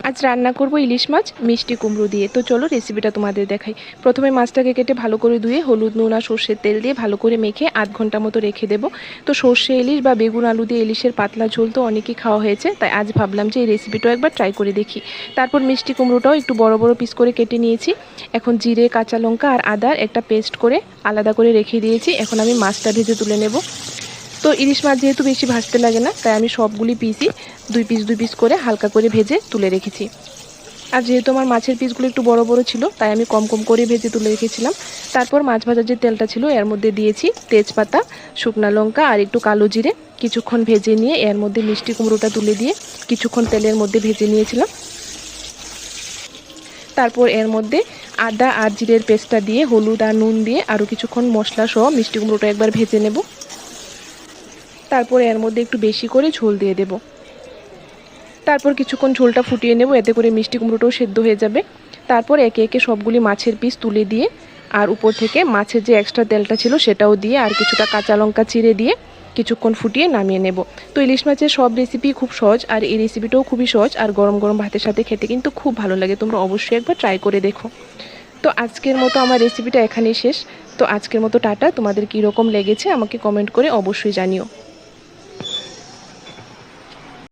আজ রান্না করব ইলিশ মাছ মিষ্টি কুমড়ো দিয়ে। তো চলো রেসিপিটা তোমাদের দেখাই। প্রথমে মাছটাকে কেটে ভালো করে ধুয়ে হলুদ নুন আর সর্ষের তেল দিয়ে ভালো করে মেখে আধ ঘন্টা মতো রেখে দেবো। তো সর্ষে ইলিশ বা বেগুন আলু দিয়ে ইলিশের পাতলা ঝোল তো অনেকই খাওয়া হয়েছে, তাই আজ ভাবলাম যে এই রেসিপিটাও একবার ট্রাই করে দেখি। তারপর মিষ্টি কুমড়োটাও একটু বড় বড় পিস করে কেটে নিয়েছি। এখন জিরে, কাঁচা লঙ্কা আর আদার একটা পেস্ট করে আলাদা করে রেখে দিয়েছি। এখন আমি মাছটা ভেজে তুলে নেব। তো ইলিশ মাছ যেহেতু বেশি ভাজতে লাগে না, তাই আমি সবগুলি পিসই দুই পিস করে হালকা করে ভেজে তুলে রেখেছি। আর যেহেতু আমার মাছের পিসগুলো একটু বড় বড় ছিল, তাই আমি কম কম করে ভেজে তুলে রেখেছিলাম। তারপর মাছ ভাজার যে তেলটা ছিল এর মধ্যে দিয়েছি তেজপাতা, শুকনো লঙ্কা আর একটু কালো জিরে। কিছুক্ষণ ভেজে নিয়ে এর মধ্যে মিষ্টি কুমড়োটা তুলে দিয়ে কিছুক্ষণ তেলের মধ্যে ভেজে নিয়েছিলাম। তারপর এর মধ্যে আদা আর জিরের পেস্টটা দিয়ে হলুদ আর নুন দিয়ে আরও কিছুক্ষণ মশলা সহ মিষ্টি কুমড়োটা একবার ভেজে নেব। তারপর এর মধ্যে একটু বেশি করে ঝোল দিয়ে দেব। তারপর কিছুক্ষণ ঝোলটা ফুটিয়ে নেব, এতে করে মিষ্টি কুমড়োটাও সেদ্ধ হয়ে যাবে। তারপর একে একে সবগুলি মাছের পিস তুলে দিয়ে আর উপর থেকে মাছের যে এক্সট্রা তেলটা ছিল সেটাও দিয়ে আর কিছুটা কাঁচা লঙ্কা চিড়ে দিয়ে কিছুক্ষণ ফুটিয়ে নামিয়ে নেব। তো ইলিশ মাছের সব রেসিপি খুব সহজ, আর এই রেসিপিটাও খুবই সহজ, আর গরম গরম ভাতের সাথে খেতে কিন্তু খুব ভালো লাগে। তোমরা অবশ্যই একবার ট্রাই করে দেখো। তো আজকের মতো আমার রেসিপিটা এখানেই শেষ। তো আজকের মতো টাটা। তোমাদের কীরকম লেগেছে আমাকে কমেন্ট করে অবশ্যই জানিও।